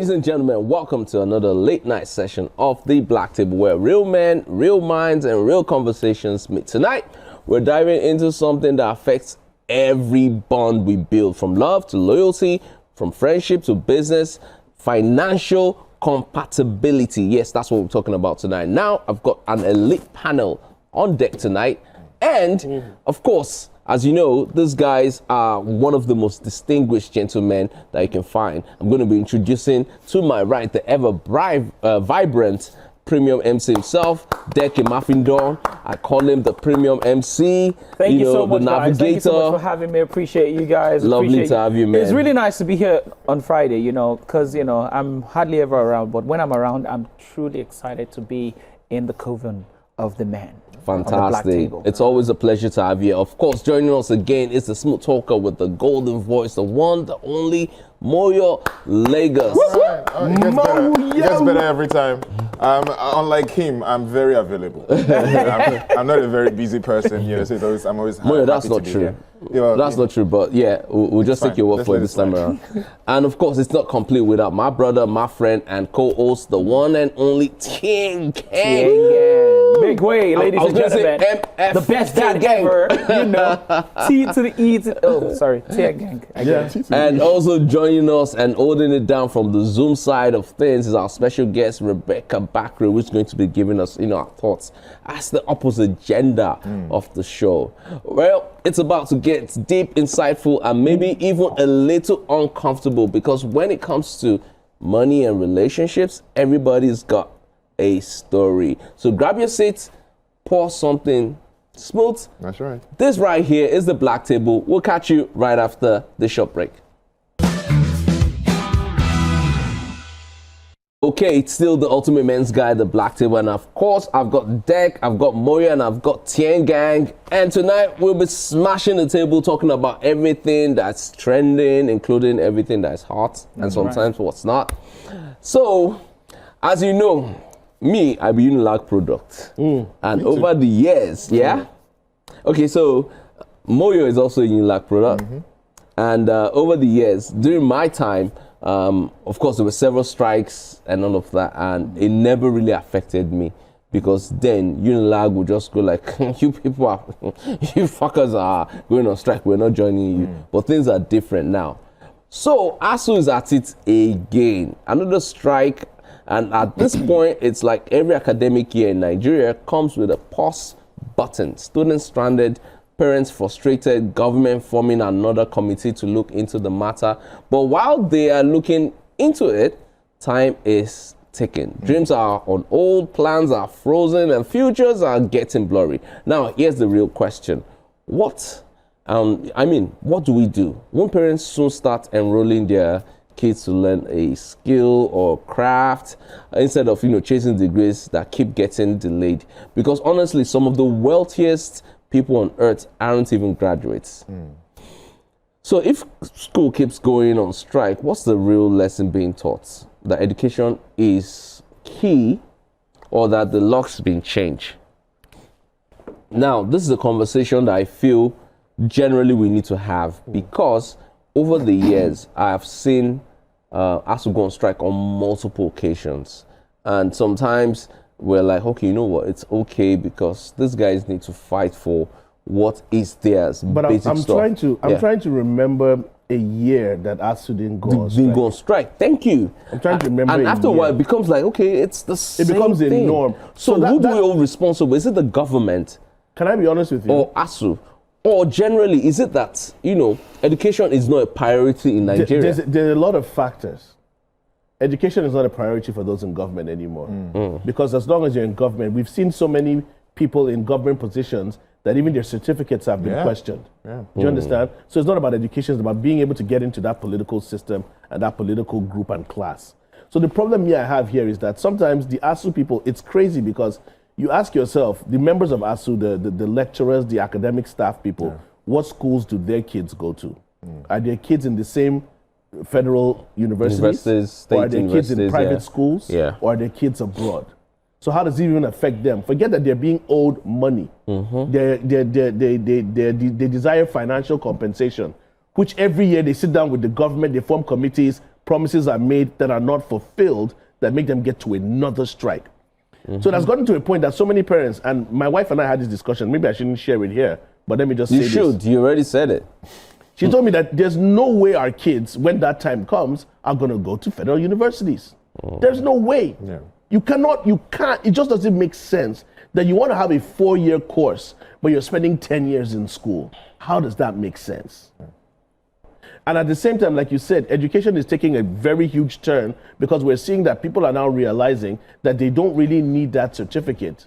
Ladies and gentlemen, welcome to another late night session of the Black Table, where real men, real minds, and real conversations meet. Tonight, we're diving into something that affects every bond we build, from love to loyalty, from friendship to business, financial compatibility. Yes, that's what we're talking about tonight. Now, I've got an elite panel on deck tonight. And, of course, as you know, these guys are one of the most distinguished gentlemen that you can find. I'm going to be introducing to my right the vibrant premium MC himself, Deke Mafindon. I call him the premium MC. Thank you so the much, navigator. guys. Thank you so much for having me. Appreciate you guys. Lovely to have you, man. It's really nice to be here on Friday, because, I'm hardly ever around. But when I'm around, I'm truly excited to be in the coven of the man. Fantastic. It's always a pleasure to have you. Of course, joining us again is the smooth talker with the golden voice, the one, the only, Moyo Lagos. It gets better every time. Unlike him, I'm very available. I'm not a very busy person, so I'm always happy. Moyo, that's not true. That's not true, but yeah, we'll just take your word for it this time around. And of course, it's not complete without my brother, my friend, and co-host, the one and only Tien Gang. Big way, ladies and gentlemen. The best dad ever, T to the E to Tien Gang. And also joining us and holding it down from the Zoom side of things is our special guest, Rebecca Bakri, who's going to be giving us, our thoughts as the opposite gender of the show. Well, it's about to get deep, insightful, and maybe even a little uncomfortable, because when it comes to money and relationships, everybody's got a story. So grab your seats, pour something smooth. That's right. This right here is the Black Table. We'll catch you right after the short break. Okay, it's still the ultimate men's guy, the Black Table, and of course I've got Dek, I've got Moya, and I've got Tien Gang, and tonight we'll be smashing the table, talking about everything that's trending, including everything that's hot and sometimes what's not. So, as you know, me, I'm a Unilag product, and over the years, okay, so Moyo is also a Unilag product, and over the years, during my time, of course, there were several strikes and all of that, and it never really affected me, because then Unilag would just go like, you fuckers are going on strike, we're not joining you. But things are different now. So ASUU is at it again, another strike, and at this point, it's like every academic year in Nigeria comes with a pause button. Students stranded, parents frustrated, government forming another committee to look into the matter. But while they are looking into it, time is ticking. Dreams are on hold, plans are frozen, and futures are getting blurry. Now, here's the real question. What do we do? Won't parents soon start enrolling their kids to learn a skill or craft instead of, chasing degrees that keep getting delayed? Because honestly, some of the wealthiest people on earth aren't even graduates. So if school keeps going on strike, what's the real lesson being taught? That education is key, or that the lock's been changed? Now, this is a conversation that I feel generally we need to have, because over the years, I have seen ASUU go on strike on multiple occasions. And sometimes we're like, okay, you know what? It's okay, because these guys need to fight for what is theirs. But I'm trying to remember a year that ASUU didn't go on strike. Didn't go on strike. Thank you. I'm trying to remember. And after a while, it becomes like, okay, it's the same thing. It becomes a norm. So who do we hold responsible? Is it the government? Can I be honest with you? Or ASUU? Or generally, is it that, education is not a priority in Nigeria? There's a lot of factors. Education is not a priority for those in government anymore. Because as long as you're in government, we've seen so many people in government positions that even their certificates have been questioned. Do you understand? So it's not about education, it's about being able to get into that political system and that political group and class. So the problem I have here is that sometimes the ASUU people, it's crazy, because you ask yourself, the members of ASUU, the lecturers, the academic staff people, what schools do their kids go to? Are their kids in the same federal universities? Or are their kids in private schools? Or are their kids abroad? So how does it even affect them? Forget that they're being owed money. They desire financial compensation, which every year they sit down with the government, they form committees, promises are made that are not fulfilled that make them get to another strike. So that's gotten to a point that so many parents, and my wife and I had this discussion, maybe I shouldn't share it here, but let me just say this. You should, you already said it. She told me that there's no way our kids, when that time comes, are going to go to federal universities. There's no way. Yeah. You can't, it just doesn't make sense that you want to have a 4-year course, but you're spending 10 years in school. How does that make sense? And at the same time, like you said, education is taking a very huge turn because we're seeing that people are now realizing that they don't really need that certificate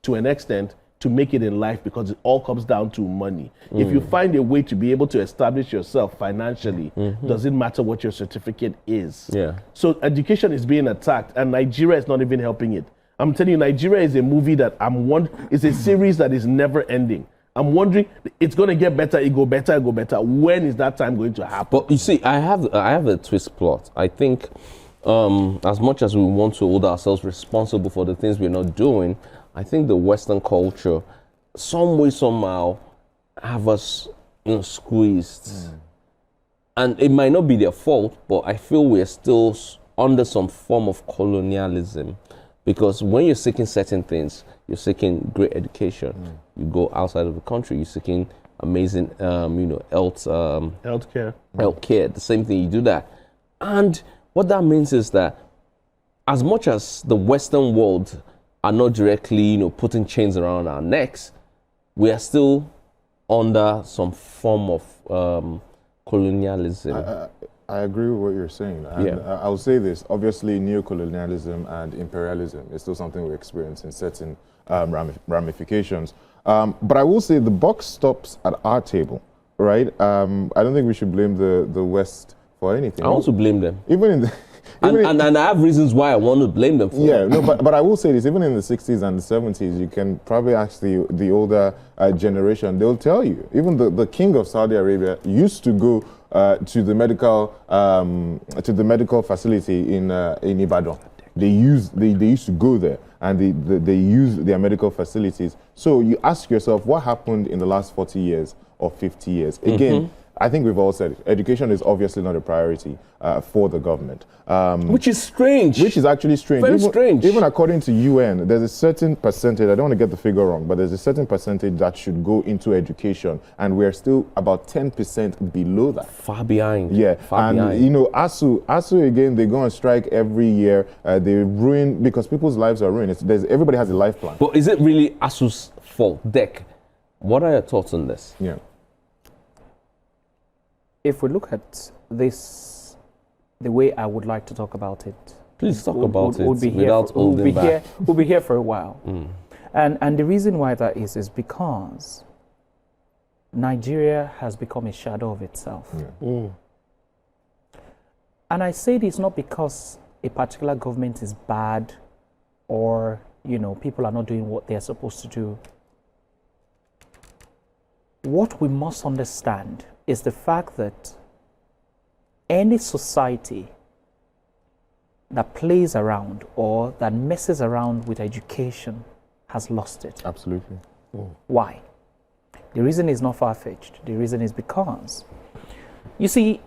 to an extent to make it in life because it all comes down to money. If you find a way to be able to establish yourself financially, doesn't matter what your certificate is. Yeah. So education is being attacked and Nigeria is not even helping it. I'm telling you, Nigeria is a movie that it's a series that is never ending. I'm wondering, it's going to get better, it go better, it go better. When is that time going to happen? But you see, I have a twist plot. I think as much as we want to hold ourselves responsible for the things we're not doing, I think the Western culture, some way, somehow, have us squeezed. And it might not be their fault, but I feel we're still under some form of colonialism. Because when you're seeking certain things, you're seeking great education. You go outside of the country, you're seeking amazing, Healthcare. healthcare. The same thing, you do that. And what that means is that as much as the Western world are not directly, putting chains around our necks, we are still under some form of colonialism. I agree with what you're saying. And I'll say this, obviously neocolonialism and imperialism is still something we experience in certain ramifications. But I will say the buck stops at our table, right? I don't think we should blame the West for anything. I want to blame them. Even in the... And I have reasons why I want to blame them for it. Yeah, no, but I will say this, even in the 60s and the 70s, you can probably ask the older generation, they'll tell you, even the king of Saudi Arabia used to go to the medical facility in Ibadan. They used to go there and they use their medical facilities. So you ask yourself, what happened in the last 40 years or 50 years? Again, I think we've all said it. Education is obviously not a priority for the government. Which is strange. Which is actually strange. Very strange. Even according to UN, there's a certain percentage, I don't want to get the figure wrong, but there's a certain percentage that should go into education. And we're still about 10% below that. Far behind. Yeah. Far and, behind. ASUU again, they go on strike every year. They ruin, because people's lives are ruined. Everybody has a life plan. But is it really ASUU's fault? Dek, what are your thoughts on this? Yeah. If we look at this, the way I would like to talk about it, Please talk about it we'll be without holding back. We'll be here for a while. And the reason why that is because Nigeria has become a shadow of itself. And I say this not because a particular government is bad or, people are not doing what they're supposed to do. What we must understand is the fact that any society that plays around or that messes around with education has lost it. Absolutely. Why? The reason is not far-fetched. The reason is because, you see,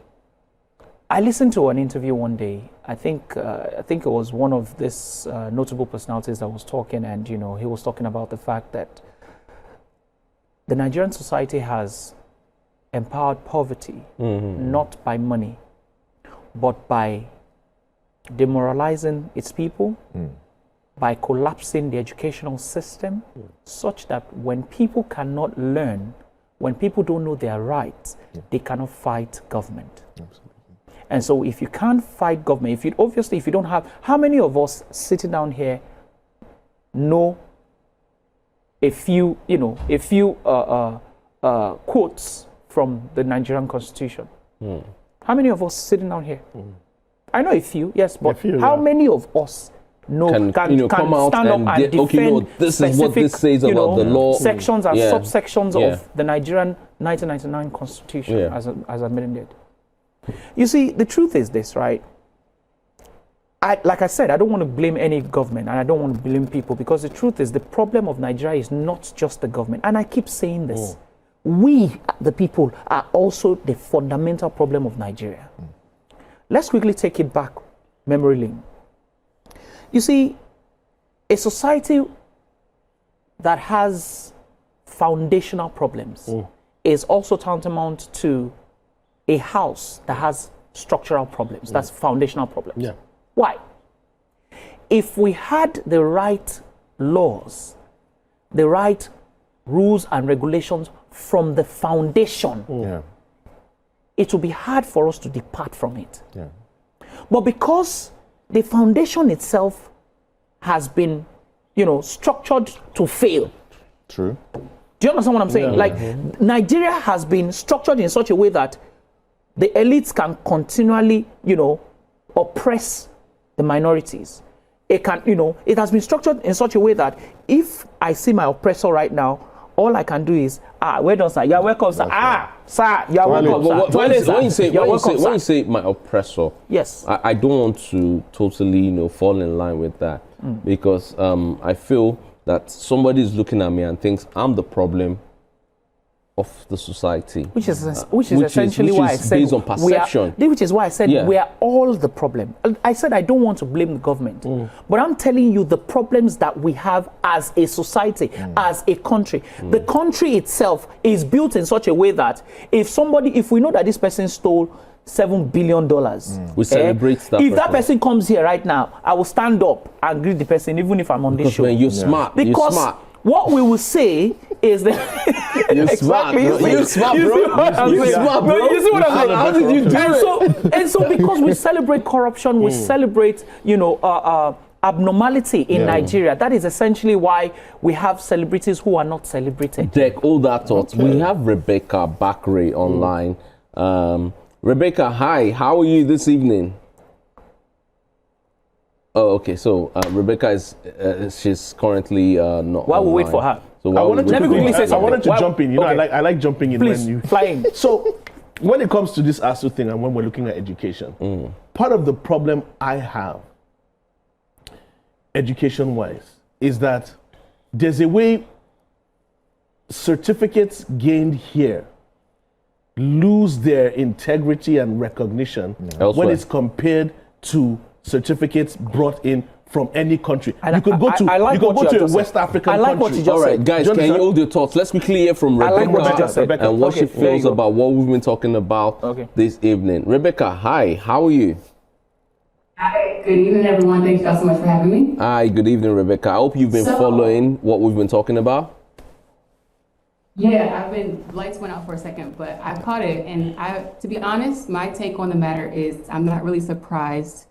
I listened to an interview one day. I think it was one of this notable personalities that was talking, and he was talking about the fact that the Nigerian society has empowered poverty, not by money, but by demoralizing its people, by collapsing the educational system, such that when people cannot learn, when people don't know their rights, they cannot fight government. Absolutely. And so if you can't fight government, if you don't have, how many of us sitting down here know a few quotes from the Nigerian Constitution? How many of us sitting down here? I know a few, yes, but how many of us can come out stand up and defend this is what this says about the law, sections and subsections of the Nigerian 1999 Constitution as amended? You see, the truth is this, right? Like I said, I don't want to blame any government and I don't want to blame people, because the truth is the problem of Nigeria is not just the government. And I keep saying this. We, the people, are also the fundamental problem of Nigeria. let's quickly take it back memory lane. You see, a society that has foundational problems is also tantamount to a house that has structural problems. That's foundational problems. Yeah. Why? If we had the right laws, the right rules and regulations from the foundation, it will be hard for us to depart from it. Yeah. But because the foundation itself has been, structured to fail. True. Do you understand what I'm saying? Nigeria has been structured in such a way that the elites can continually, oppress the minorities. It can, it has been structured in such a way that if I see my oppressor right now, all I can do is, where does sir? You're welcome, sir. Sir, you're welcome, sir. When you say my oppressor, yes, I don't want to totally, fall in line with that because I feel that somebody is looking at me and thinks I'm the problem of the society, which is essentially why I said based on perception. Which is why I said we are all the problem. I said I don't want to blame the government, but I'm telling you the problems that we have as a society, as a country. The country itself is built in such a way that if we know that this person stole $7 billion, we celebrate that. If that person comes here right now, I will stand up and greet the person, even if I'm on this show. You're smart. Because you're smart. What we will say is that you're smart, bro. You're smart, bro. You're smart, bro. You see what I'm saying? How did you do it? And so because we celebrate corruption, we celebrate, abnormality in Nigeria. That is essentially why we have celebrities who are not celebrated. Deck, all that thought. We have Rebecca Bakre online. Rebecca, hi. How are you this evening? Oh, okay. So Rebecca is she's currently not. While we online. wait for her, So I wanted to jump in. Okay. I like jumping in Please, when you flying. So when it comes to this ASUU thing and when we're looking at education, part of the problem I have, education-wise, is that there's a way certificates gained here lose their integrity and recognition when it's compared to certificates brought in from any country. And you could go to a West African country. I like what you just All right, said. guys, can you hold your thoughts? Let's quickly hear from Rebecca, like what you just said. and what she Okay, there you feels go. about what we've been talking about this evening. Rebecca, hi. How are you? Hi, good evening, everyone. Thank you all so much for having me. Hi, good evening, Rebecca. I hope you've been following what we've been talking about. Yeah, lights went out for a second, but I caught it. And to be honest, my take on the matter is I'm not really surprised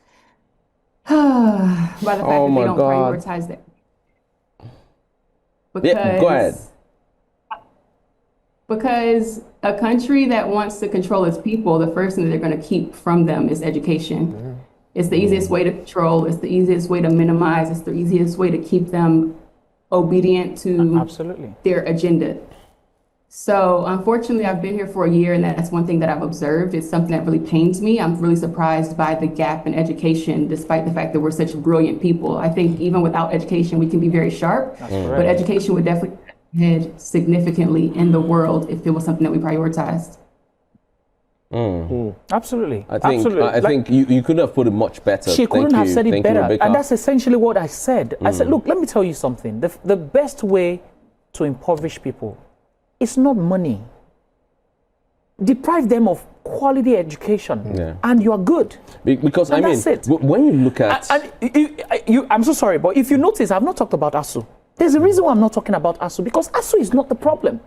by the fact that they don't prioritize that. Because, go ahead. Because a country that wants to control its people, the first thing that they're going to keep from them is education. It's the easiest way to control. It's the easiest way to minimize. It's the easiest way to keep them obedient to their agenda. So unfortunately, I've been here for a year, and that's one thing that I've observed. It's something that really pains me. I'm really surprised by the gap in education, despite the fact that we're such brilliant people. I think even without education, we can be very sharp, but education would definitely head significantly in the world if it was something that we prioritized. Absolutely. I think you could have put it much better. She couldn't have said it better. And that's essentially what I said. I said, look, let me tell you something. The best way to impoverish people, it's not money. Deprive them of quality education, and you are good. Because and that's it. When you look at, I'm so sorry, but if you notice, I've not talked about ASUU. There's a reason why I'm not talking about ASUU, because ASUU is not the problem.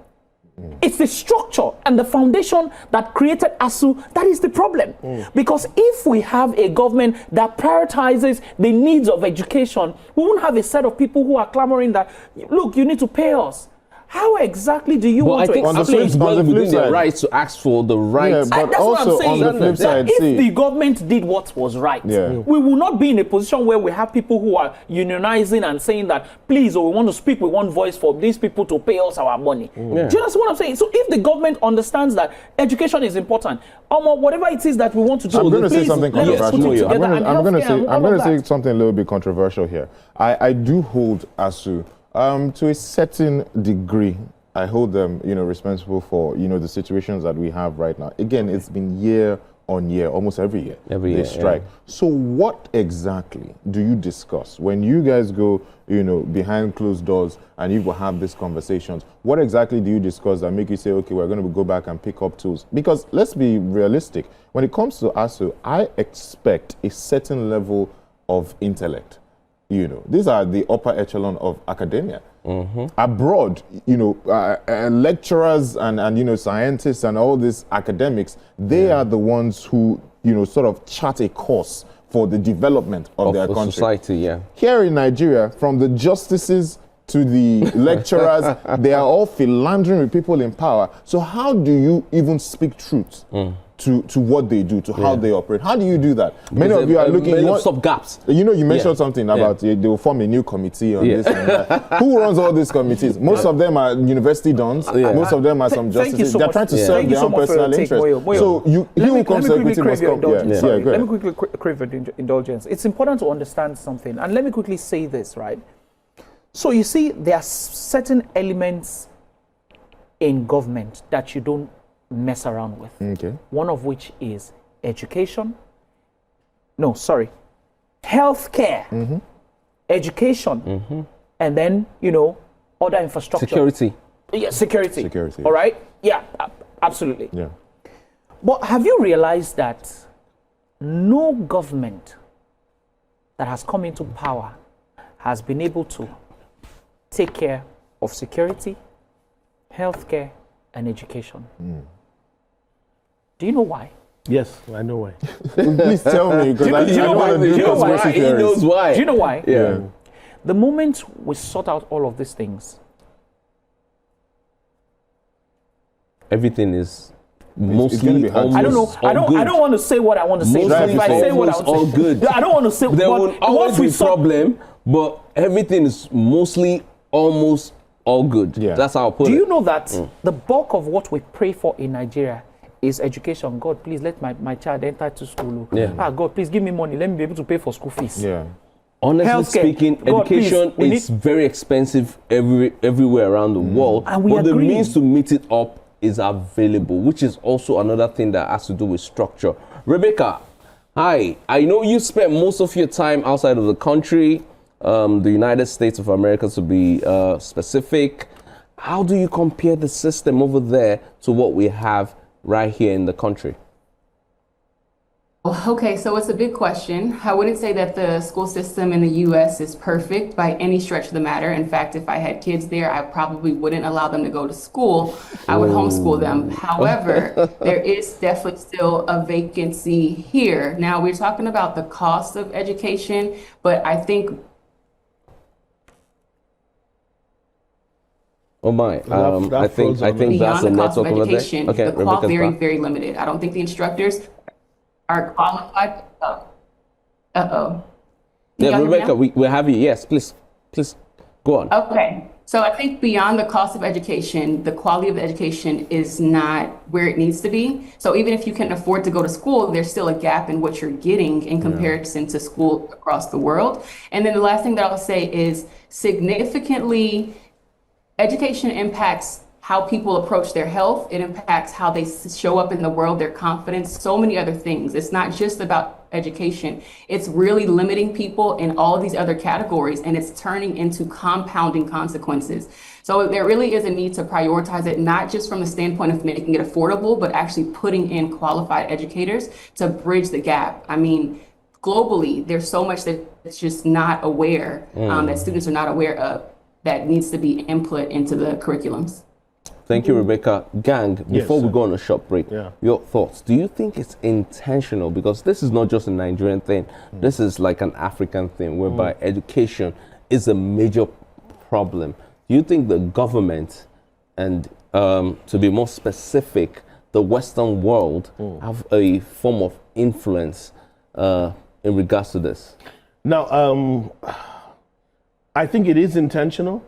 It's the structure and the foundation that created ASUU that is the problem. Because if we have a government that prioritizes the needs of education, we won't have a set of people who are clamoring that, look, you need to pay us. How exactly do you want to explain? I think it's well within their rights to ask for the rights. Yeah, but that's also what I'm saying. on the flip side, if the government did what was right, we will not be in a position where we have people who are unionizing and saying that, please, we want to speak with one voice for these people to pay us our money. Do you understand what I'm saying? So if the government understands that education is important, whatever it is that we want to do, I'm going to say something controversial. I'm going to say something a little bit controversial here. I do hold ASUU to a certain degree. I hold them, responsible for, the situations that we have right now. Again, it's been year on year, almost every year. Every they year, strike. yeah. So what exactly do you discuss when you guys go, behind closed doors and you will have these conversations? What exactly do you discuss that make you say, okay, we're going to go back and pick up tools? Because let's be realistic. When it comes to ASUU, I expect a certain level of intellect. These are the upper echelon of academia. Abroad, lecturers and scientists and all these academics, they are the ones who, sort of chart a course for the development of their country. Society, yeah. Here in Nigeria, from the justices to the lecturers, they are all philandering with people in power. So how do you even speak truth to what they do, to how they operate? How do you do that? Many of you are looking... Many stop gaps. You mentioned something about they will form a new committee on this and that. Who runs all these committees? Most of them are university dons. Most of them are some justices. They're trying to serve their own personal interests. So he who comes to equity must come. Let me quickly crave your indulgence. It's important to understand something. And let me quickly say this, right? So you see, there are certain elements in government that you don't mess around with. Okay. One of which is education. No, sorry. Healthcare, education, and then, other infrastructure. Security. Yeah, security. Security. All right? Yeah, absolutely. Yeah. But have you realized that no government that has come into power has been able to take care of security, healthcare, and education? Do you know why? Yes, I know why. Please tell me, because I don't want to do conspiracy He theories. knows why. Do you know why? Yeah. The moment we sort out all of these things, Everything is gonna mostly be hard to- almost I don't know. all I don't want to say what I want to say. Mostly If I say what I almost want all to say, good. I don't want to say There what. will always once we be sort- problem, but everything is mostly almost all good. Yeah. That's how I put Do it. you know that the bulk of what we pray for in Nigeria is education? God, please let my child enter to school. Yeah. God, please give me money. Let me be able to pay for school fees. Yeah. Honestly Healthcare. speaking, God, please, education we is very expensive everywhere around the world. And we but the agree. means to meet it up is available, which is also another thing that has to do with structure. Rebecca, hi. I know you spent most of your time outside of the country, the United States of America to be specific. How do you compare the system over there to what we have right here in the country? Okay, so it's a big question. I wouldn't say that the school system in the US is perfect by any stretch of the matter. In fact, if I had kids there, I probably wouldn't allow them to go to school. I would homeschool them. However, there is definitely still a vacancy here. Now, we're talking about the cost of education, but I think Oh my! That I think froze on me. that's beyond a the cost of network over there. education, Okay, the Rebecca's very, back. very limited. I don't think the instructors are qualified. Uh-oh. Yeah, Y'all hear me Rebecca, now? we have you. Yes, please go on. Okay, so I think beyond the cost of education, the quality of the education is not where it needs to be. So even if you can afford to go to school, there's still a gap in what you're getting in comparison to school across the world. And then the last thing that I'll say is significantly, education impacts how people approach their health. It impacts how they show up in the world, their confidence, so many other things. It's not just about education. It's really limiting people in all of these other categories, and it's turning into compounding consequences. So there really is a need to prioritize it, not just from the standpoint of making it affordable, but actually putting in qualified educators to bridge the gap. I mean, globally, there's so much that's just not aware, that students are not aware of, that needs to be input into the curriculums. Thank you, Rebecca. Gang, before we sir. go on a short break, your thoughts. Do you think it's intentional? Because this is not just a Nigerian thing. This is like an African thing whereby education is a major problem. Do you think the government and, to be more specific, the Western world have a form of influence in regards to this? Now, I think it is intentional,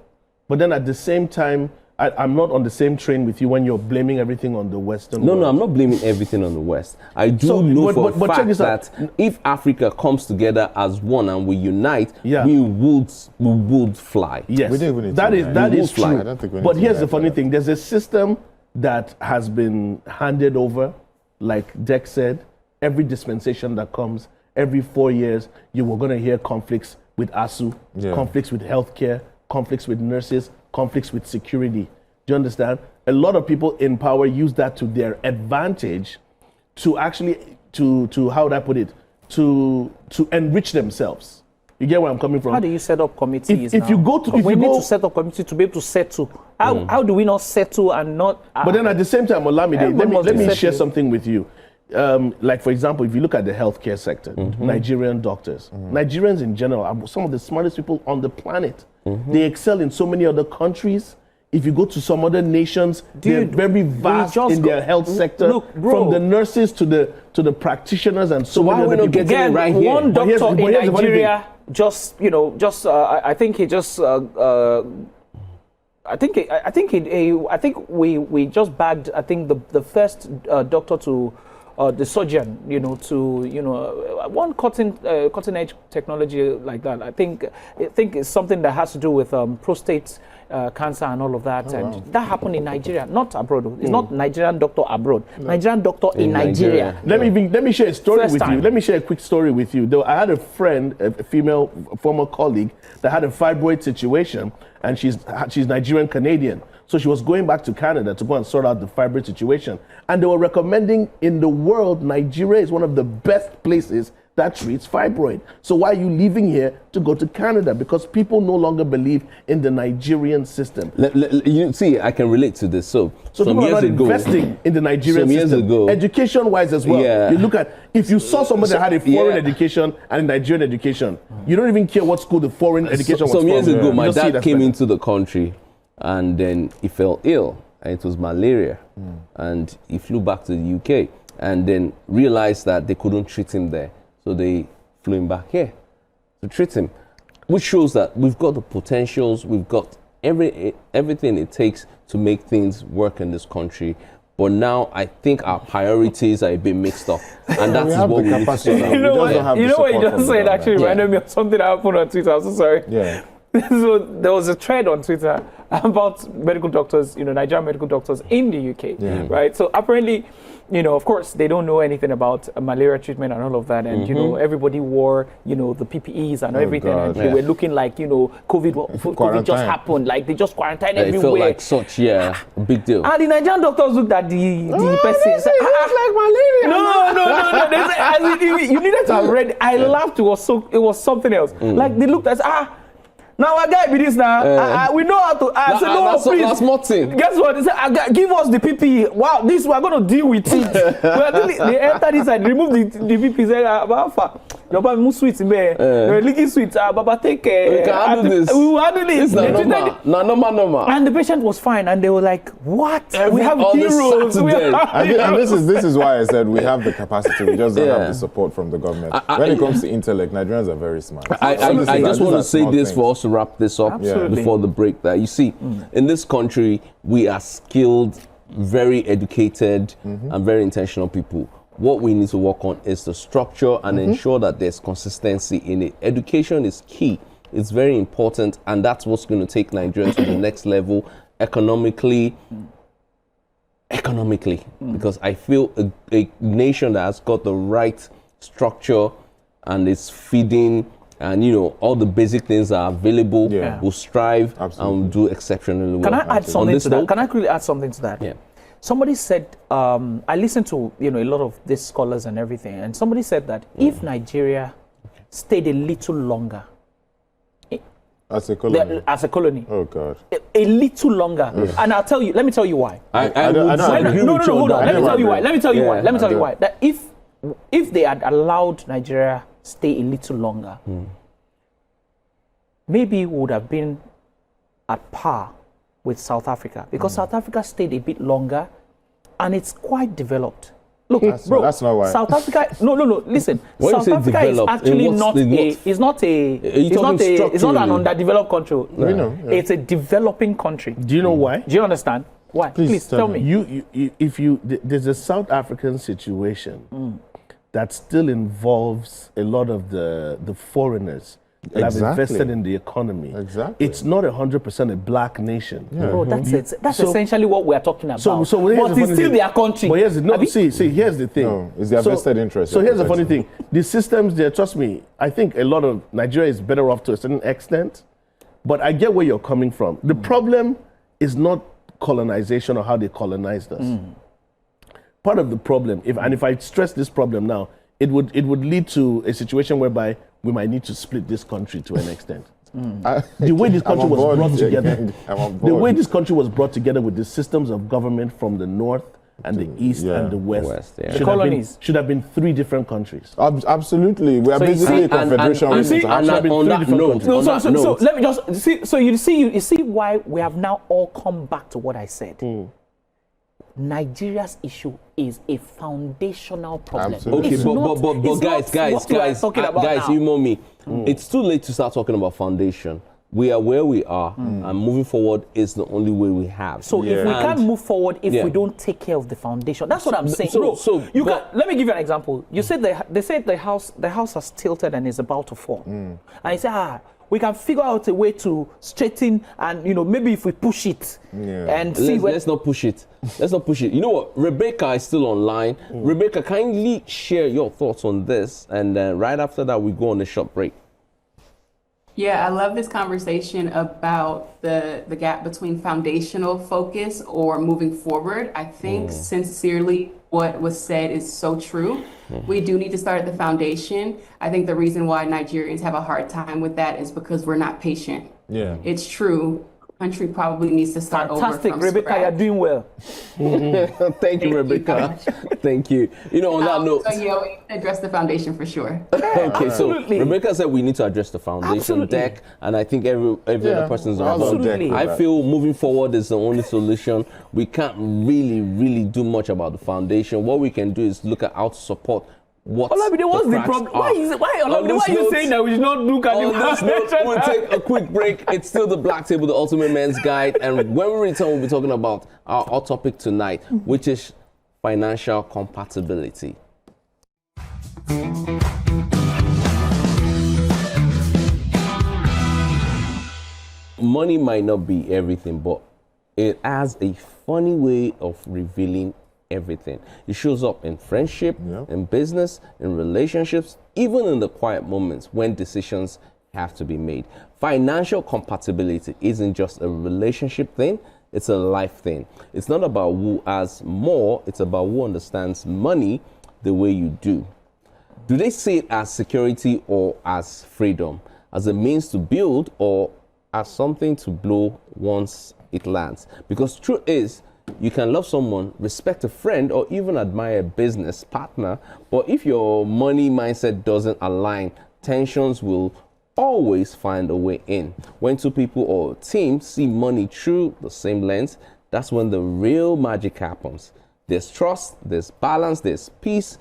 but then at the same time, I'm not on the same train with you when you're blaming everything on the Western world. No, I'm not blaming everything on the West. I do So, know but- for but a check fact this out. that if Africa comes together as one and we unite, Yeah. we would fly. Yes, We don't even need that to is unite. that We is will fly. true. I don't think we need But to here's unite the funny for that. thing: there's a system that has been handed over, like Deck said, every dispensation that comes, every 4 years, you were going to hear conflicts with ASUU, conflicts with healthcare, conflicts with nurses, conflicts with security. Do you understand? A lot of people in power use that to their advantage to actually, to how would I put it, to enrich themselves. You get where I'm coming from? How do you set up committees if you go to... we need to set up committees to be able to settle. How do we not settle and not... but then at the same time, Olamide, let me share something with you. Like, for example, if you look at the healthcare sector, Nigerian doctors, Nigerians in general are some of the smartest people on the planet. They excel in so many other countries. If you go to some other nations, they're very vast in their health sector. Look, from the nurses to the practitioners and so many other people. Again, right here. One doctor in Nigeria I think he just I think we just bagged the first doctor to the surgeon, one cutting edge technology like that. I think it's something that has to do with prostate cancer and all of that. And that happened in Nigeria, not abroad. It's not Nigerian doctor abroad. Nigerian doctor in Nigeria. Let me share a story with you. Let me share a quick story with you. Though I had a friend, a female former colleague, that had a fibroid situation, and she's Nigerian Canadian. So she was going back to Canada to go and sort out the fibroid situation. And they were recommending in the world, Nigeria is one of the best places that treats fibroid. So why are you leaving here to go to Canada? Because people no longer believe in the Nigerian system. You see, I can relate to this. So people are not investing in the Nigerian system. Education-wise as well. Yeah. You look at, if you saw somebody that had a foreign education and a Nigerian education, you don't even care what school the foreign education was from. Some years ago, my dad came into the country and then he fell ill, and it was malaria. And he flew back to the UK and then realized that they couldn't treat him there. So they flew him back here to treat him, which shows that we've got the potentials, we've got everything it takes to make things work in this country. But now I think our priorities are a bit mixed up, and that is what we need to sort out. You know what you just said actually reminded me of something that happened on Twitter. I'm so sorry. Yeah. So there was a thread on Twitter about medical doctors, Nigerian medical doctors in the UK, right? So apparently, of course, they don't know anything about malaria treatment and all of that. And, everybody wore, the PPEs and everything. God, and they were looking like, COVID just happened. Like, they just quarantined everywhere. It felt like such, a big deal. And the Nigerian doctors looked at the person. It was like malaria. No. They said, you needed to have read. I laughed. It was something else. Like, they looked at now our guy be this now. We know how to. I said no, please. That's nothing. Guess what? They said, give us the PPE. Wow, this we're going to deal with it. They entered inside, remove the PPE. Say, Alpha, your baba move sweets in there. Leaky sweets. Baba take care. We can handle this. We will handle it. It's not normal. And the patient was fine, and they were like, "What? We have heroes." And this is why I said we have the capacity. We just don't have the support from the government. When it comes to intellect, Nigerians are very smart. I just want to say this for us to wrap this up before the break. That you see, in this country, we are skilled, very educated, and very intentional people. What we need to work on is the structure and ensure that there's consistency in it. Education is key. It's very important, and that's what's going to take Nigeria to the next level economically, because I feel a nation that has got the right structure and is feeding, and all the basic things are available, will strive and will do exceptionally well. Can I add something to that? Can I quickly add something to that? Yeah. Somebody said, I listened to a lot of these scholars and everything, and somebody said that if Nigeria stayed a little longer, as a colony. Oh God. A little longer, and let me tell you why. Hold on. Let me tell you why. That if they had allowed Nigeria stay a little longer, maybe we would have been at par with South Africa, because South Africa stayed a bit longer and it's quite developed. Look, that's not why. South Africa, no, listen. South Africa is actually not an underdeveloped country. No. It's a developing country. Do you know why? Do you understand? Why? Please tell me. There's a South African situation that still involves a lot of the foreigners that have Exactly. invested in the economy. Exactly. It's not 100% a black nation. Bro, that's it. That's So- essentially what we are talking about. So here's the but funny it's still thing. their country. But here's the, no, Abi- see, here's the thing. No, it's their vested interest So you're here's the funny protecting. thing. The systems there, trust me, I think a lot of Nigeria is better off to a certain extent, but I get where you're coming from. The problem is not colonization or how they colonized us. Part of the problem, if I stress this problem now, it would lead to a situation whereby we might need to split this country to an extent. The way this country I'm on was board. brought together, I'm on the board. way this country was brought together with the systems of government from the north and the east Yeah. and the west, West, yeah. should, The have colonies. been, should have been 3 different countries. Absolutely. We are So you basically see- a confederation. and with see, international- and on that note, No, on so, that so, so note, let me just see. So you see why we have now all come back to what I said. Nigeria's issue is a foundational problem. Absolutely. okay, It's but not- but it's guys, not what we are talking about guys, now. you know me. It's too late to start talking about foundation. We are where we are, and moving forward is the only way we have. So if we And- can't move forward if Yeah. we don't take care of the foundation, that's what I'm saying. so- Bro, so- you but- can, let me give you an example. You said they said the house has tilted and is about to fall, and you say we can figure out a way to straighten and maybe if we push it and see Let's not push it. Let's not push it. You know what? Rebecca is still online. Rebecca, kindly share your thoughts on this, and right after that, we go on a short break. Yeah, I love this conversation about the gap between foundational focus or moving forward. I think sincerely what was said is so true. We do need to start at the foundation. I think the reason why Nigerians have a hard time with that is because we're not patient. Yeah. It's true. Country probably needs to start fantastic, over from Rebecca, scratch. you're doing well. Thank you, Rebecca. Thank you. On that note, So yeah, we need to address the foundation for sure. okay, so Absolutely. Rebecca said we need to address the foundation Absolutely. deck, and I think every other person's on board. Absolutely. I feel moving forward is the only solution. We can't really do much about the foundation. What we can do is look at how to support what Olamide, what's the cracks problem? are. Why On Olamide, this why are you note- saying that we should not look at On the this note, foundation? we'll take a quick break. It's still the Black Table, the Ultimate Men's Guide. And when we return, we'll be talking about our topic tonight, which is financial compatibility. Money might not be everything, but it has a funny way of revealing everything. It shows up in friendship, in business, in relationships, even in the quiet moments when decisions have to be made. Financial compatibility isn't just a relationship thing, it's a life thing. It's not about who has more, it's about who understands money the way you do. Do they see it as security or as freedom? As a means to build or as something to blow once it lands? Because truth is, you can love someone, respect a friend, or even admire a business partner, but if your money mindset doesn't align, tensions will always find a way in. When two people or a team see money through the same lens, that's when the real magic happens. There's trust, there's balance, there's peace.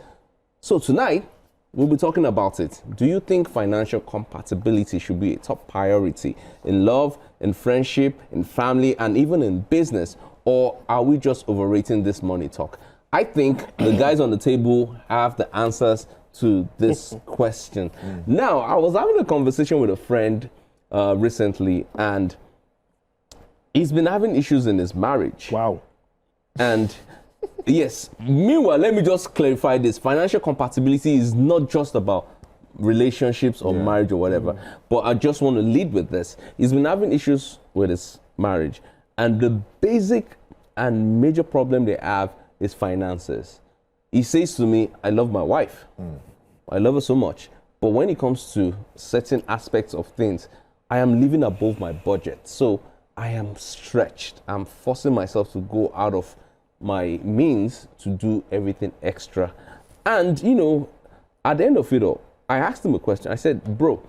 So tonight, we'll be talking about it. Do you think financial compatibility should be a top priority in love, in friendship, in family, and even in business? Or are we just overrating this money talk? I think the guys on the table have the answers to this question. Now, I was having a conversation with a friend recently, and he's been having issues in his marriage. Wow. And yes, meanwhile, let me just clarify this. Financial compatibility is not just about relationships or marriage or whatever, but I just want to lead with this. He's been having issues with his marriage, and the basic and major problem they have is finances. He says to me, I love my wife. I love her so much. But when it comes to certain aspects of things, I am living above my budget. So I am stretched. I'm forcing myself to go out of my means to do everything extra. And, at the end of it all, I asked him a question. I said, bro,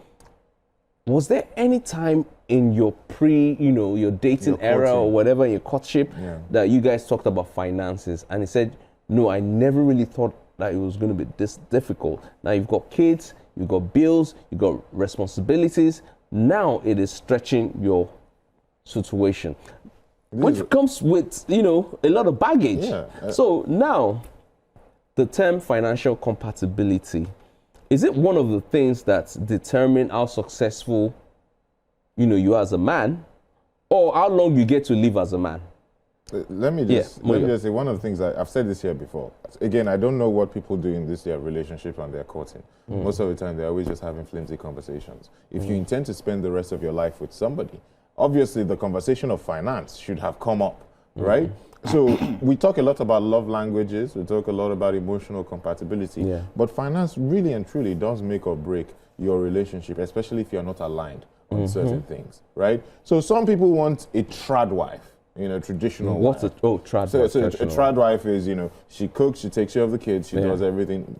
was there any time in your your dating era or whatever, in your courtship, that you guys talked about finances? And he said, no, I never really thought that it was going to be this difficult. Now you've got kids, you've got bills, you've got responsibilities. Now it is stretching your situation, which comes with, a lot of baggage. So now, the term financial compatibility, is it one of the things that determine how successful, you are as a man, or how long you get to live as a man? Let me just say one of the things I've said this here before. Again, I don't know what people do in this year relationship and they're courting. Most of the time, they're always just having flimsy conversations. If you intend to spend the rest of your life with somebody, obviously the conversation of finance should have come up, right? So we talk a lot about love languages. We talk a lot about emotional compatibility. Yeah. But finance really and truly does make or break your relationship, especially if you're not aligned on certain things, right? So some people want a trad wife. Traditional. What's a trad wife? So a trad wife is, she cooks, she takes care of the kids, she does everything,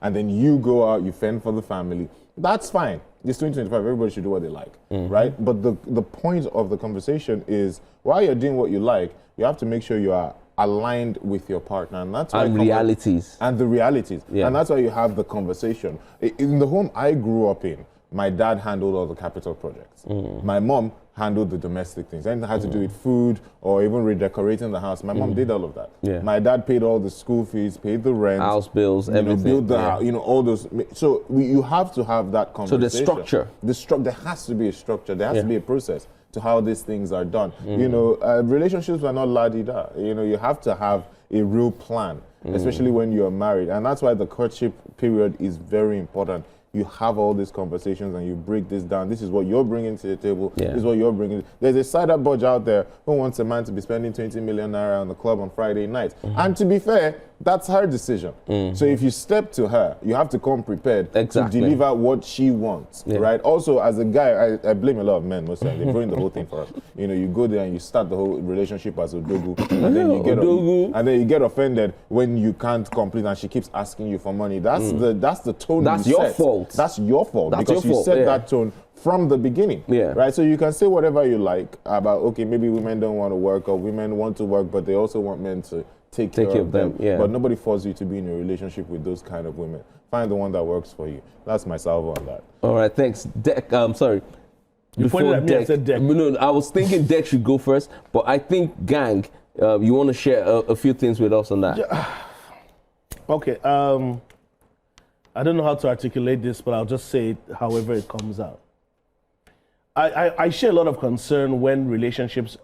and then you go out, you fend for the family. That's fine. It's 2025. Everybody should do what they like, right? But the point of the conversation is, while you're doing what you like, you have to make sure you are aligned with your partner, and that's why realities. And the realities, and that's why you have the conversation. In the home I grew up in, my dad handled all the capital projects. My mom handled the domestic things. Anything that had to do with food or even redecorating the house, my mom did all of that. Yeah. My dad paid all the school fees, paid the rent, house bills, everything. Built the house, all those. So you have to have that conversation. So the structure. There has to be a structure. There has to be a process to how these things are done. Relationships are not la-di-da. You have to have a real plan, especially when you're married. And that's why the courtship period is very important. You have all these conversations and you break this down. This is what you're bringing to the table. Yeah. This is what you're bringing. There's a side up budge out there who wants a man to be spending 20 million naira on the club on Friday night. And to be fair, that's her decision. So if you step to her, you have to come prepared to deliver what she wants, right? Also, as a guy, I blame a lot of men most of the time. They ruin the whole thing for us. You go there and you start the whole relationship as Odogu, and then you get offended when you can't complete and she keeps asking you for money. That's the tone. That's your fault. That's your fault because you set that tone from the beginning, right? So you can say whatever you like about, okay, maybe women don't want to work or women want to work, but they also want men to take care of them. But nobody forces you to be in a relationship with those kind of women. Find the one that works for you. That's my salvo on that. All right, thanks. Deck, sorry. You pointed at me and said Deck. No, I was thinking Deck should go first, but I think Gang, you want to share a few things with us on that. Okay. I don't know how to articulate this, but I'll just say it however it comes out. I share a lot of concern when relationships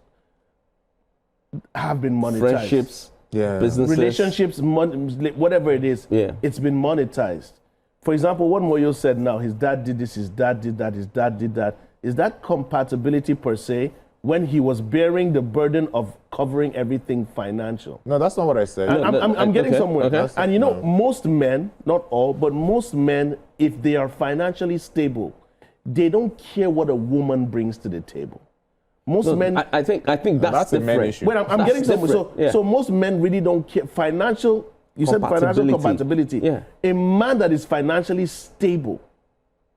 have been monetized. Friendships, businesses. Relationships, whatever it is, it's been monetized. For example, what Moyo said now, his dad did this, his dad did that, his dad did that. Is that compatibility per se when he was bearing the burden of covering everything financial? No, that's not what I said. I'm getting somewhere. Okay. And most men, not all, but most men, if they are financially stable, they don't care what a woman brings to the table. Most men... I think that's a man issue. Wait, I'm getting somewhere. So most men really don't care. Financial... You said financial compatibility. Yeah. A man that is financially stable,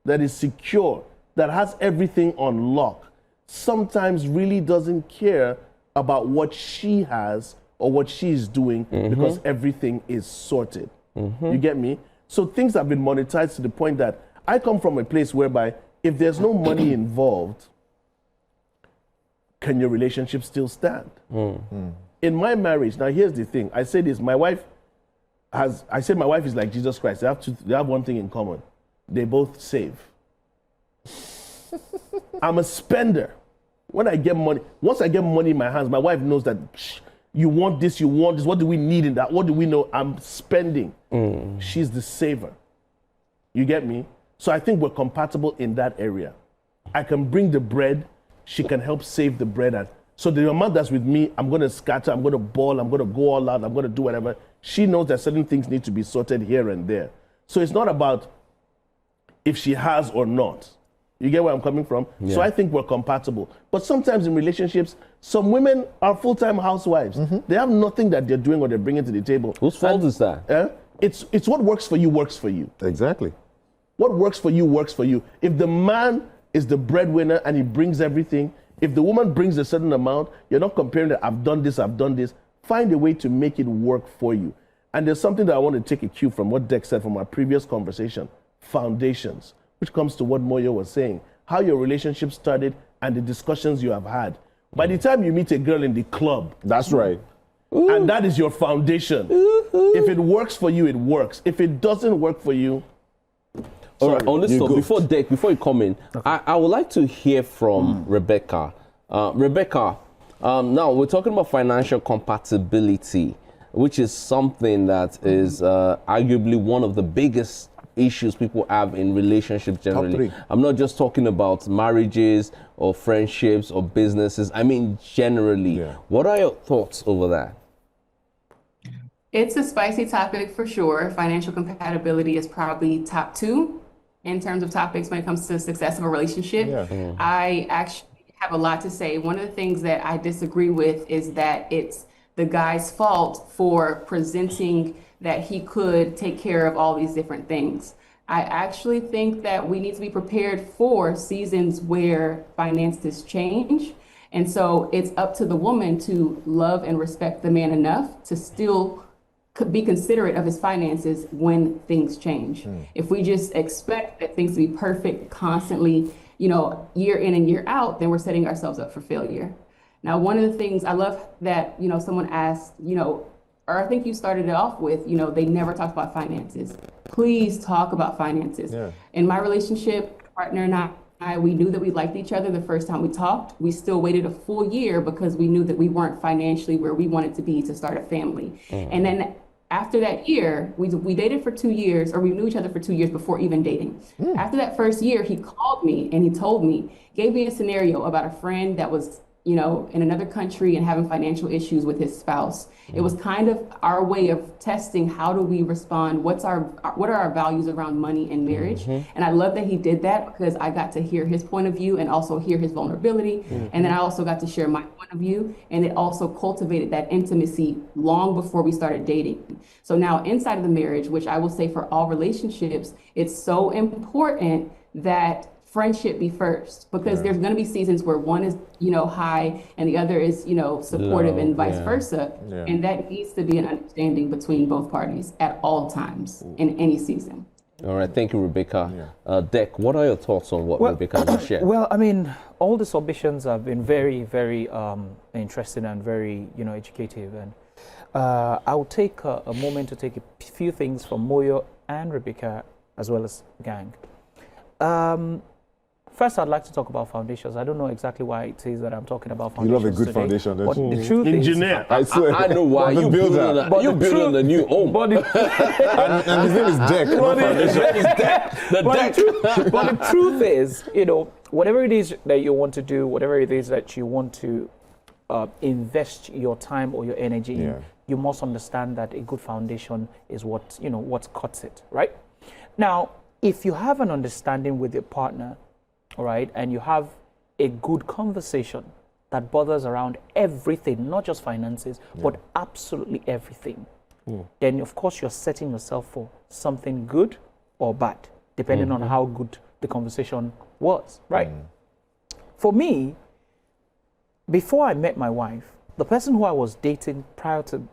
that is secure, that has everything on lock, sometimes really doesn't care about what she has or what she's doing because everything is sorted. You get me? So things have been monetized to the point that I come from a place whereby if there's no money involved, can your relationship still stand? In my marriage, now here's the thing. I say this, my wife is like Jesus Christ. They have one thing in common. They both save. I'm a spender. When I get money, once I get money in my hands, my wife knows that you want this, what do we need in that? What do we know? I'm spending. She's the saver. You get me? So I think we're compatible in that area. I can bring the bread, she can help save the bread. And so the amount that's with me, I'm going to scatter, I'm going to ball, I'm going to go all out, I'm going to do whatever. She knows that certain things need to be sorted here and there. So it's not about if she has or not. You get where I'm coming from? Yeah. So I think we're compatible. But sometimes in relationships, some women are full-time housewives. They have nothing that they're doing or they're bringing to the table. Whose fault is that? It's what works for you, works for you. Exactly. What works for you, works for you. If the man is the breadwinner and he brings everything, if the woman brings a certain amount, you're not comparing that I've done this. Find a way to make it work for you. And there's something that I want to take a cue from what Deck said from our previous conversation, foundations, which comes to what Moyo was saying, how your relationship started and the discussions you have had. By the time you meet a girl in the club. That's right. And that is your foundation. If it works for you, it works. If it doesn't work for you, All right, on this You topic, go. before you come in, I would like to hear from Rebecca. Rebecca, now we're talking about financial compatibility, which is something that is arguably one of the biggest issues people have in relationships generally. Top 3. I'm not just talking about marriages or friendships or businesses. I mean generally. Yeah. What are your thoughts over that? It's a spicy topic for sure. Financial compatibility is probably top 2 in terms of topics when it comes to the success of a relationship. Yeah. I actually have a lot to say. One of the things that I disagree with is that it's the guy's fault for presenting that he could take care of all these different things. I actually think that we need to be prepared for seasons where finances change. And so it's up to the woman to love and respect the man enough to still be considerate of his finances when things change. If we just expect that things to be perfect constantly, year in and year out, then we're setting ourselves up for failure. Now, one of the things I love that, someone asked, or I think you started it off with, they never talked about finances. Please talk about finances. Yeah. In my relationship, partner and I, we knew that we liked each other the first time we talked. We still waited a full year because we knew that we weren't financially where we wanted to be to start a family. And then after that year, we dated for 2 years, or we knew each other for 2 years before even dating. After that first year, he called me and he told me, gave me a scenario about a friend that was in another country and having financial issues with his spouse. It was kind of our way of testing how do we respond, what are our values around money and marriage. And I love that he did that because I got to hear his point of view and also hear his vulnerability. And then I also got to share my point of view, and it also cultivated that intimacy long before we started dating. So now inside of the marriage, which I will say for all relationships, it's so important that friendship be first, because there's going to be seasons where one is, high and the other is, supportive, and vice versa. Yeah. And that needs to be an understanding between both parties at all times in any season. All right, thank you, Rebecca. Dek, what are your thoughts on what Rebecca just shared? Well, I mean, all the submissions have been very, very interesting and very, educative. And I will take a moment to take a few things from Moyo and Rebecca, as well as Gang. First, I'd like to talk about foundations. I don't know exactly why it is that I'm talking about You foundations love a good today, foundation, don't but you? the truth Engineer. I swear. I know why. Well, the You builder. building a new home. But And his name is Jack, not foundation. but the truth is, whatever it is that you want to do, whatever it is that you want to invest your time or your energy in, you must understand that a good foundation is what cuts it, right? Now, if you have an understanding with your partner, all right, and you have a good conversation that bothers around everything, not just finances, but absolutely everything, then of course you're setting yourself for something good or bad, depending on how good the conversation was, right? For me, before I met my wife, the person who I was dating prior to,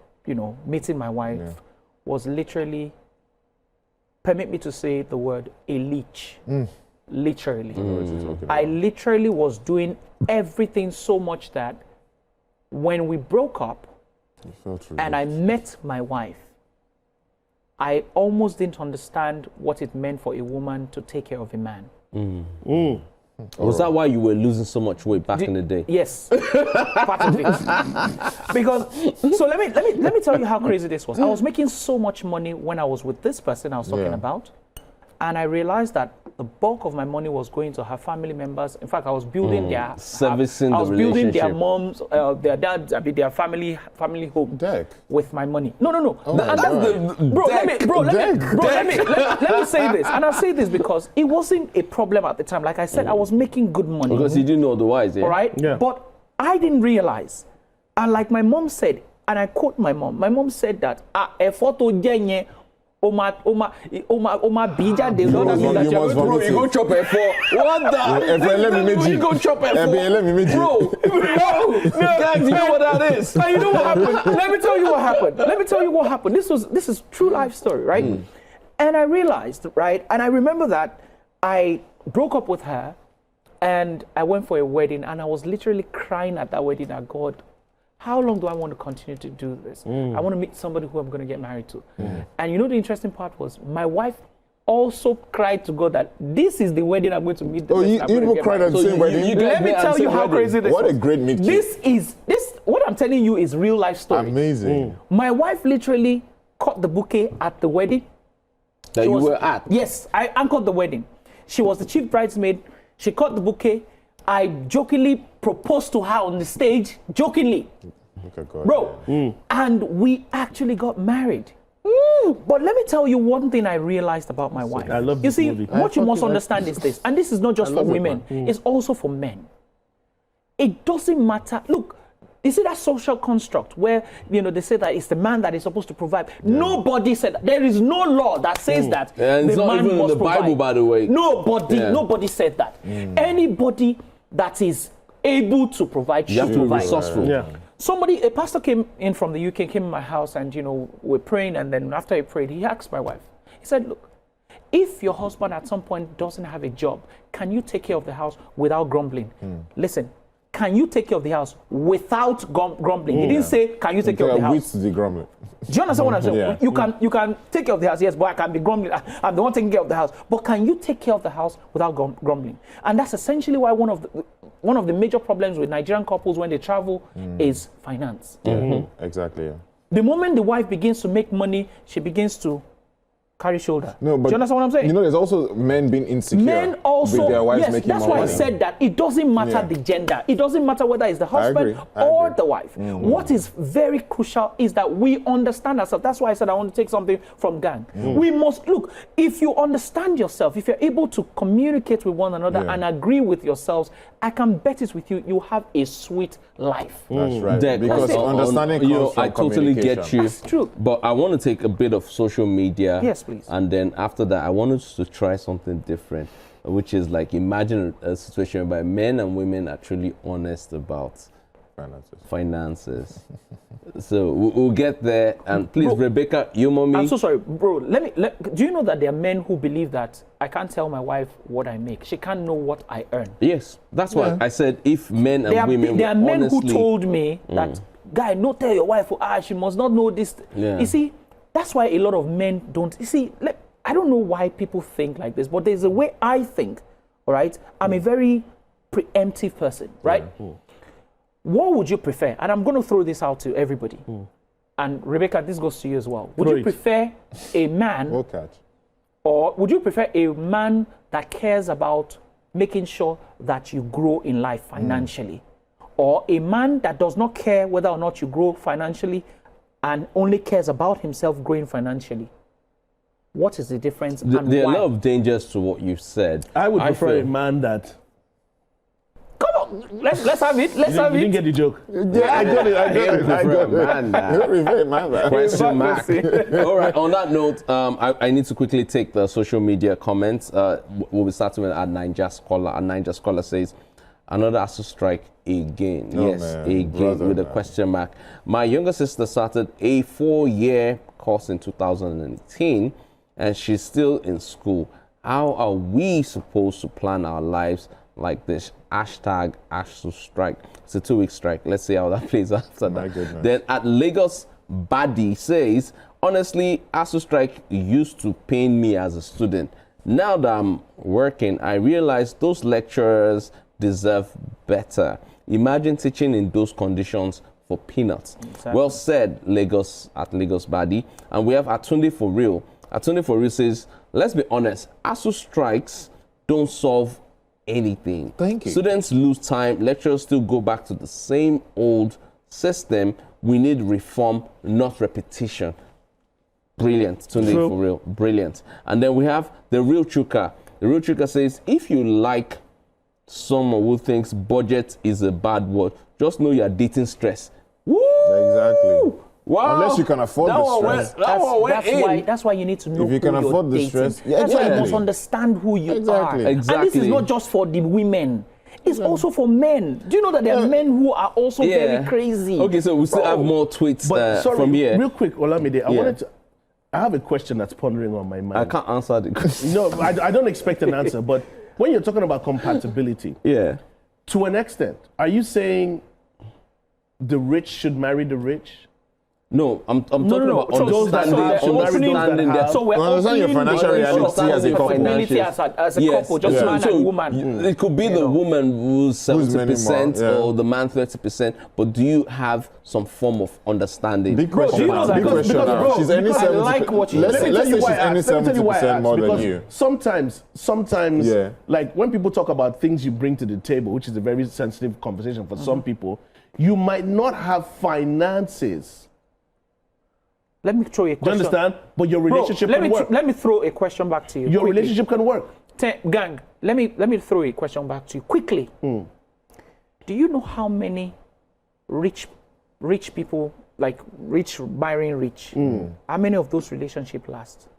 meeting my wife was literally, permit me to say the word, a leech. Literally. I literally was doing everything so much that when we broke up and I met my wife, I almost didn't understand what it meant for a woman to take care of a man. Was that why you were losing so much weight back in the day? Yes, part of it. Because, so let me tell you how crazy this was. I was making so much money when I was with this person I was talking about, and I realized that the bulk of my money was going to her family members. In fact, I was building their servicing I was the building their relationship. moms, their dads, their family home Jack. with my money. No. my And that's let me say this, and I'll say this because it wasn't a problem at the time. Like I said, I was making good money. Because you didn't know otherwise, yeah? All right? Yeah. But I didn't realize. And like my mom said, and I quote my mom said that, a photo jenye, Oma bija de You must vomit You go it. chop F4. What the? You go chop F4. Bro, guys, you know what that is? And you know what happened? Let me tell you what happened. This is true life story, right? And I realized, right? And I remember that I broke up with her and I went for a wedding and I was literally crying at that wedding at God. How long do I want to continue to do this? I want to meet somebody who I'm going to get married to. And the interesting part was my wife also cried to God that this is the wedding I'm going to meet the Oh, person you I'm going to people get cried married. at the same wedding? Let me tell you how crazy this What was. a great mixture. What I'm telling you is real life story. Amazing. My wife literally caught the bouquet at the wedding. That She you was- were at. Yes, I anchored the wedding. She was the chief bridesmaid. She caught the bouquet. I jokingly proposed to her on the stage, jokingly, Look at God. bro. And we actually got married. But let me tell you one thing I realized about my wife. I love You this see, movie. what you must fucking like understand is this, and this is not just for love it, women, man. it's also for men. It doesn't matter. Look, you see that social construct where they say that it's the man that is supposed to provide. Nobody said that. There is no law that says that And it's the not man even in must the Bible, provide. by the way. Nobody said that. Anybody that is able to provide You have should to be provide. resourceful. Yeah. A pastor came in from the UK, came in my house, and we're praying, and then after he prayed, he asked my wife. He said, "Look, if your husband at some point doesn't have a job, can you take care of the house without grumbling?" Listen, can you take care of the house without grumbling? He didn't say, "Can you take care of the house?" With the grumbling. Do you understand what I'm saying? Yeah. You can take care of the house, yes, but I can be grumbling. I'm the one taking care of the house. But can you take care of the house without grumbling? And that's essentially why one of the major problems with Nigerian couples when they travel is finance. Exactly. Yeah. The moment the wife begins to make money, she begins to carry shoulder. No, but do you understand what I'm saying? there's also men being insecure. Men also, with their wives yes, making that's more why I money. said that it doesn't matter Yeah. the gender. It doesn't matter whether it's the husband I or agree. the wife. What is very crucial is that we understand ourselves. That's why I said I want to take something from Gang. We must, look, if you understand yourself, if you're able to communicate with one another Yeah. and agree with yourselves, I can bet it with you, you have a sweet life. That's right. Dek, Because understanding comes from I totally get communication. you. That's true. But I want to take a bit of social media. Yes, please. And then after that, I wanted to try something different, which is like imagine a situation where men and women are truly honest about finances. So we'll get there. And please, Bro, Rebecca, humor me. I'm so sorry, bro. Do you know that there are men who believe that I can't tell my wife what I make? She can't know what I earn. Yes, that's why I said if men and women there are were men who honestly, told me that, guy, no tell your wife, she must not know this. Yeah. You see, that's why a lot of men don't. You see, I don't know why people think like this, but there's a way I think, all right? I'm a very preemptive person, right? What would you prefer? And I'm going to throw this out to everybody. And Rebecca, this goes to you as well. Would Throw you it. prefer a man, We'll catch. or would you prefer a man that cares about making sure that you grow in life financially, or a man that does not care whether or not you grow financially and only cares about himself growing financially? What is the difference and there are why? a lot of dangers to what you've said. I would prefer feel- a man that. Come on, let's have it. Let's You have didn't it. get the joke. Yeah, I got it. I got it. Question mark. All right. On that note, I need to quickly take the social media comments. We'll be starting with at Ninja Scholar. At Ninja Scholar says, another ASUU strike again. Oh, Yes, man. again Brother, with a man. question mark. My younger sister started a 4-year course in 2018, and she's still in school. How are we supposed to plan our lives like this? Hashtag ASUU strike. It's a 2-week strike. Let's see how that plays after My that. goodness. Then at Lagos Badi says, honestly, ASUU strike used to pain me as a student. Now that I'm working, I realize those lecturers deserve better. Imagine teaching in those conditions for peanuts. Exactly. Well said, Lagos at Lagos Badi. And we have Atunde for real. Atunde for real says, let's be honest, ASUU strikes don't solve anything. Thank you. Students lose time, lecturers still go back to the same old system. We need reform, not repetition. Brilliant, Tunde, True. for real, brilliant. And then we have the real Chuka. The real Chuka says, if you like someone who thinks budget is a bad word, just know you're dating stress. Woo! Exactly. Wow. Unless you can afford That the one stress. went- that one went in. That's why you need to know If you who can you're afford the dating. stress- Yeah, That's why you exactly. must understand who you Exactly. are. And this Exactly. is not just for the women. It's also for men. Do you know that there are men who are also very crazy? Okay, so we still have more tweets But sorry, from here. real quick, Olamide, Yeah. I have a question that's pondering on my mind. I can't answer the question. No, I don't expect an answer, but when you're talking about compatibility, Yeah. to an extent, are you saying the rich should marry the rich No, I'm talking about So those that understanding, have- so understanding that their have- So we're Understand your opening financial the reality issue of as a couple. responsibility as a couple, just man and woman. It could be the woman who's 70% minimal, yeah. or the man 30%, but do you have some form of understanding? Big question. do you know that? Big question. Because, now. bro, She's earning because I 70. like what you- Let's Let me say tell you she's why I earning asked. Let me tell you why I 70% asked, more than because you. Sometimes, Yeah. like when people talk about things you bring to the table, which is a very sensitive conversation for some people, you might not have finances. Let me throw you a Do you question. understand? But your relationship Bro, can work. let me throw a question back to you. Your quickly. relationship can work. Gang, let me throw a question back to you quickly. Do you know how many rich people, like rich marrying rich, how many of those relationships last?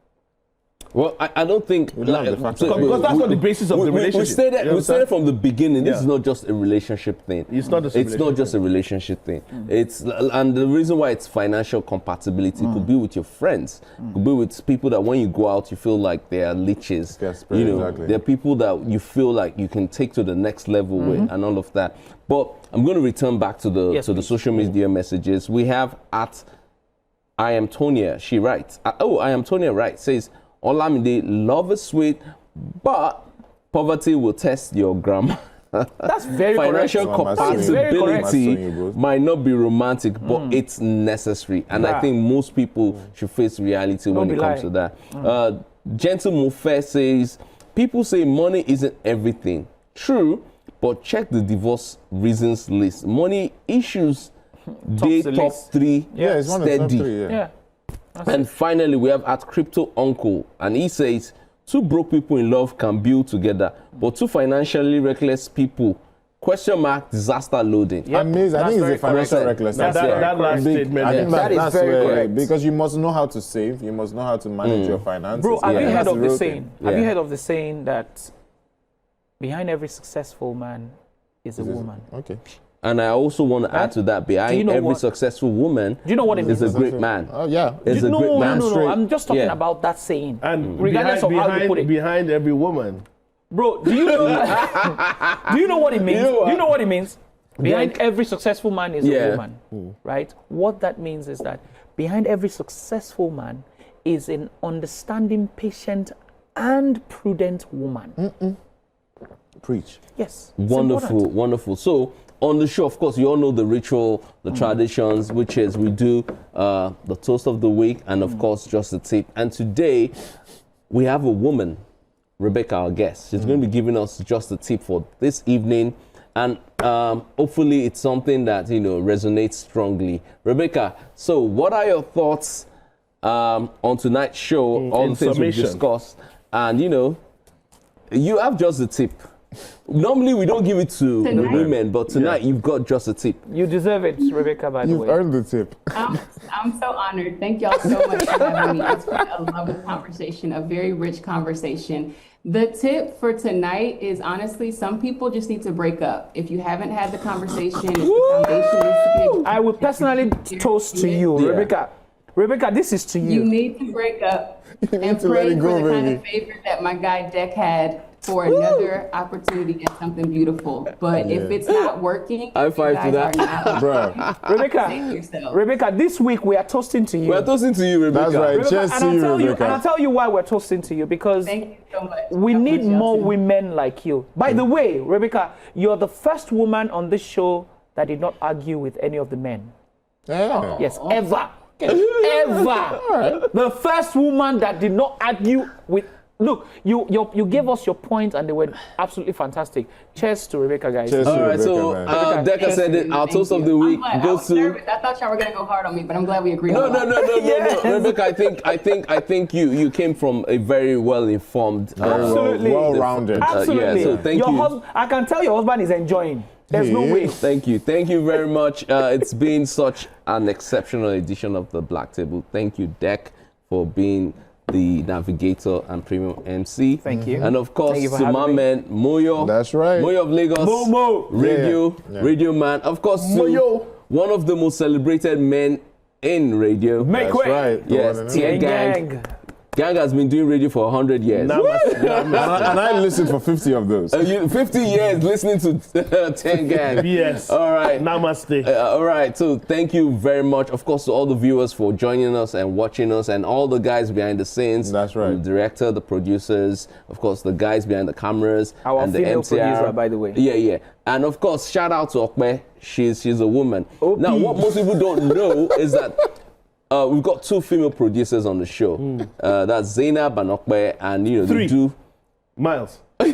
Well, I don't think don't have the facts. Because that's not the basis of the relationship. We You stated from the beginning. This Yeah. is not just a relationship thing. It's not just a It's not just a relationship thing. It's and the reason why it's financial compatibility could be with your friends, could be with people that when you go out you feel like they are leeches. Yes, You know, exactly. they're people that you feel like you can take to the next level with, and all of that. But I'm going to return back to the Yes, the please. social media messages we have at I am Tonya. She writes. I am Tonya. Right says. Olamide, love is sweet, but poverty will test your grammar. That's very Financial correct. That's very correct. compatibility That's so you, bro. might not be romantic, but it's necessary. And I Yeah. think most people should face reality when be it comes to lying. that. Gentle Mufe says, people say money isn't everything. True, but check the divorce reasons list. Money issues, they the top list. 3 Yeah, it's one of the top steady. 3, yeah. Yeah. And finally, we have at Crypto Uncle, and he says, two broke people in love can build together, but two financially reckless people, disaster loading. Yep. Amazing. I That's think it's very a financial correct. recklessness. That last statement. I think That is that's very where, correct. because you must know how to save, you must know how to manage your finances. Bro, have you Yeah. heard That's of the real saying? thing. Have you Yeah. heard of the saying that behind every successful man is a woman? Okay. And I also want to add to that, behind Do you know every what- successful woman Do you know what it is means? a great man. Oh, yeah. Is a no, great man. no, I'm just talking Yeah. about that saying. And regardless of how you put it. behind every woman. Bro, do you know do you know what it means? You know what? Do you know what it means? Behind every successful man is Yeah. a woman, right? What that means is that behind every successful man is an understanding, patient, and prudent woman. Preach. Yes. it's Wonderful, important. wonderful. So on the show, of course, you all know the ritual, the traditions, which is we do the toast of the week and, of course, just a tip. And today, we have a woman, Rebecca, our guest. She's going to be giving us just a tip for this evening. And hopefully it's something that, you know, resonates strongly. Rebecca, so what are your thoughts on tonight's show, all in the things summation. we've discussed? And, you know, you have just a tip. Normally we don't give it to the Tonight? women, but tonight you've got just a tip. You deserve it, Rebecca, by the You've way. earned the tip. I'm so honored. Thank y'all so much for having me. It's been a lovely conversation, a very rich conversation. The tip for tonight is honestly, some people just need to break up. If you haven't had the conversation, if the foundation needs to be. I will personally toast to you, Yeah. Rebecca. Rebecca, this is to You you. need to break up and to let pray it for go, the kind baby. of favor that my guy Deck had for another opportunity at something beautiful. But if it's not working, High you five to guys that. are not Bruh. Rebecca, save yourself. Rebecca, this week we are toasting to you. We're toasting to you, Rebecca. That's right. Rebecca, Cheers and to I'll you, tell you, Rebecca. and I'll tell you why we're toasting to you, because Thank you so much. we God need bless y'all more too. women like you. By the way, Rebecca, you're the first woman on this show that did not argue with any of the men. Yeah. Yes, ever. Ever. The first woman that did not argue with. Look, you gave us your points and they were absolutely fantastic. Cheers to Rebecca, guys. Cheers. All right, Rebecca, so man. Decca said it. Our Thank toast of you. the I'm week glad. I goes was to. nervous. I thought y'all were gonna go hard on me, but I'm glad we agreed No, on no, that. no, no, no. Rebecca, I think you came from a very well informed, Absolutely. Well-rounded. Absolutely. yeah, so thank your you. I can tell your husband is enjoying. There's no way. Thank you very much. It's been such an exceptional edition of the Black Table. Thank you, Deck, for being the navigator and premium MC. Thank you. And of course, Thank you for to my having me. man Moyo. That's right. Moyo of Lagos. Momo. Radio man. Of course, to Moyo. one of the most celebrated men in radio. Make That's way. right. The Yes, one and Tien only. Gang. Gang has been doing radio for 100 years. And I listened for 50 of those. 50 years listening to 10 Gang. Yes. All right. Namaste. All right. So thank you very much, of course, to all the viewers for joining us and watching us, and all the guys behind the scenes. That's right. The director, the producers, of course, the guys behind the cameras. Our and the female MCR. producer, by the way. Yeah. And of course, shout out to Okpe. She's a woman. OP. Now, what most people don't know is that we've got 2 female producers on the show. That's Zainab and Okpe, and they 3. do. Miles. I'm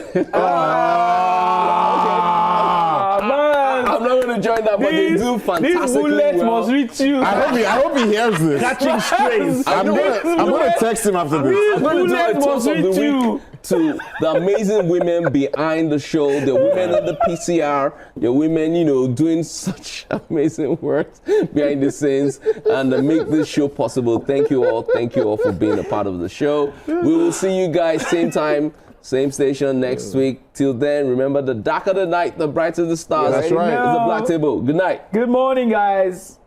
not going to join that, but they do fantastically This bullet well. must reach you. I hope he hears this. Catching strays. I'm gonna text him after this. I'm going to do a toast of the week to the amazing women behind the show, the women in the PCR, the women, doing such amazing work behind the scenes and make this show possible. Thank you all. Thank you all for being a part of the show. We will see you guys same time, same station next week. Till then, remember, the darker the night, the brighter the stars. That's right. It's the Black Table. Good night. Good morning, guys.